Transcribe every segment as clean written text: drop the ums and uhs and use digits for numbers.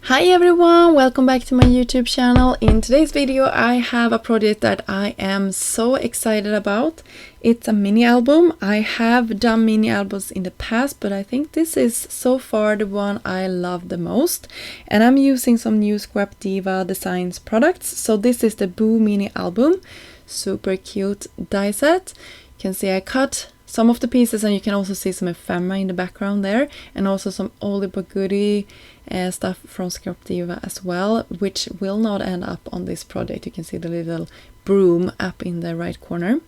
Hi everyone, welcome back to my YouTube channel. In today's video I have a project that I am so excited about. It's a mini album. I have done mini albums in the past, but I think this is so far the one I love the most. And I'm using some new Scrap Diva Designs products. So this is the Boo mini album. Super cute die set. You can see I cut some of the pieces, and you can also see some ephemera in the background there, and also some oldie but goodie stuff from Scrap Diva as well, which will not end up on this project. You can see the little broom up in the right corner.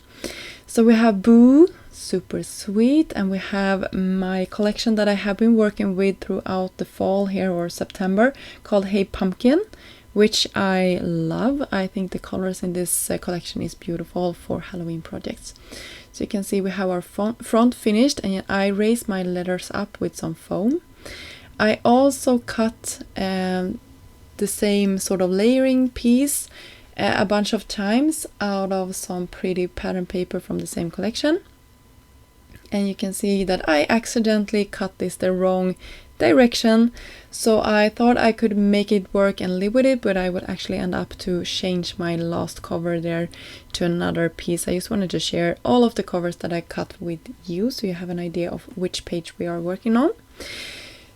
So we have Boo, super sweet, and we have my collection that I have been working with throughout the fall here, or September, called Hey Pumpkin, which I love. I think the colors in this collection is beautiful for Halloween projects. So you can see we have our front finished, and I raised my letters up with some foam. I also cut the same sort of layering piece a bunch of times out of some pretty pattern paper from the same collection. And you can see that I accidentally cut this the wrong direction, so I thought I could make it work and live with it, but I would actually end up to change my last cover there to another piece. I just wanted to share all of the covers that I cut with you, so you have an idea of which page we are working on.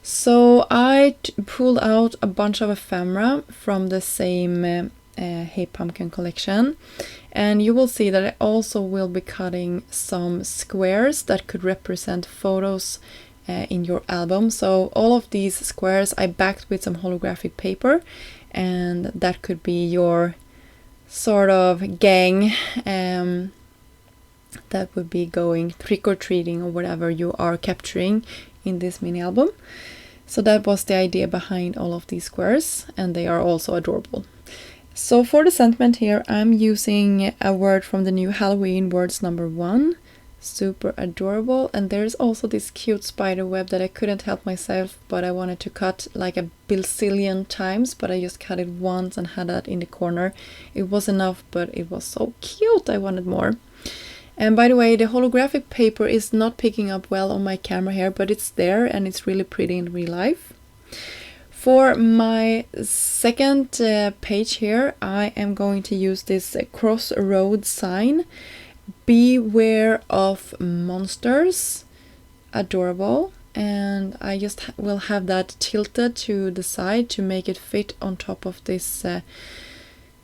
So I pulled out a bunch of ephemera from the same Hey Pumpkin collection, and you will see that I also will be cutting some squares that could represent photos in your album. So all of these squares I backed with some holographic paper, and that could be your sort of gang that would be going trick-or-treating or whatever you are capturing in this mini album. So that was the idea behind all of these squares, and they are also adorable. So for the sentiment here, I'm using a word from the new Halloween words #1. Super adorable. And there's also this cute spider web that I couldn't help myself, but I wanted to cut like a bazillion times, but I just cut it once and had that in the corner. It was enough, but it was so cute, I wanted more. And by the way, the holographic paper is not picking up well on my camera here, but it's there and it's really pretty in real life. For my second page here, I am going to use this crossroad sign. Beware of monsters. Adorable. And I just will have that tilted to the side to make it fit on top of this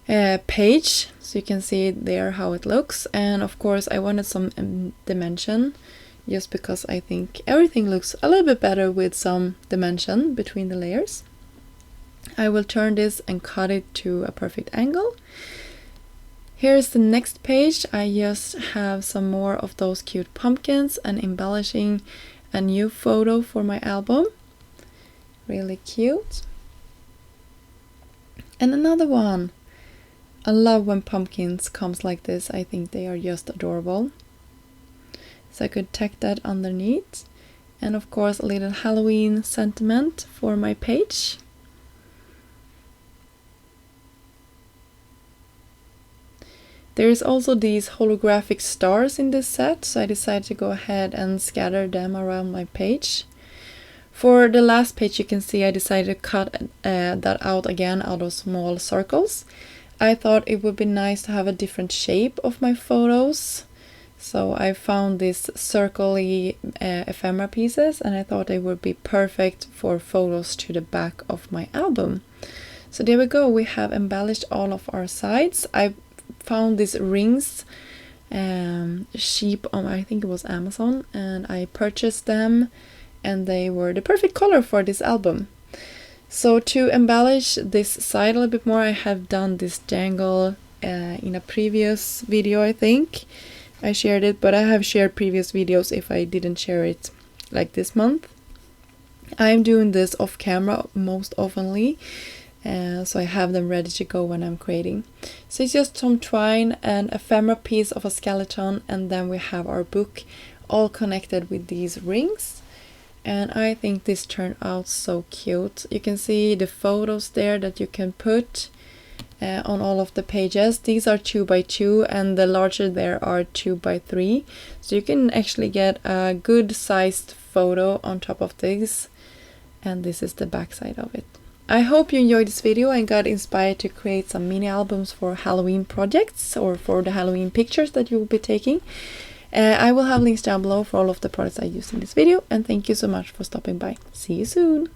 page, so you can see there how it looks. And of course I wanted some dimension, just because I think everything looks a little bit better with some dimension between the layers. I will turn this and cut it to a perfect angle. Here's the next page. I just have some more of those cute pumpkins and embellishing a new photo for my album. Really cute. And another one. I love when pumpkins comes like this. I think they are just adorable. So I could tack that underneath. And of course a little Halloween sentiment for my page. There's also these holographic stars in this set, so I decided to go ahead and scatter them around my page. For the last page, you can see I decided to cut that out again out of small circles. I thought it would be nice to have a different shape of my photos. So I found these circle-y ephemera pieces, and I thought they would be perfect for photos to the back of my album. So there we go, we have embellished all of our sides. I found these rings cheap on, I think it was Amazon, and I purchased them, and they were the perfect color for this album. So to embellish this side a little bit more, I have done this jangle in a previous video. I think I shared it, but I have shared previous videos if I didn't share it like this month. I'm doing this off camera most oftenly, so I have them ready to go when I'm creating. So it's just some twine and ephemera piece of a skeleton, and then we have our book all connected with these rings. And I think this turned out so cute. You can see the photos there that you can put on all of the pages. These are 2 by 2, and the larger there are 2 by 3. So you can actually get a good sized photo on top of this. And this is the back side of it. I hope you enjoyed this video and got inspired to create some mini albums for Halloween projects or for the Halloween pictures that you will be taking. I will have links down below for all of the products I used in this video, and thank you so much for stopping by. See you soon!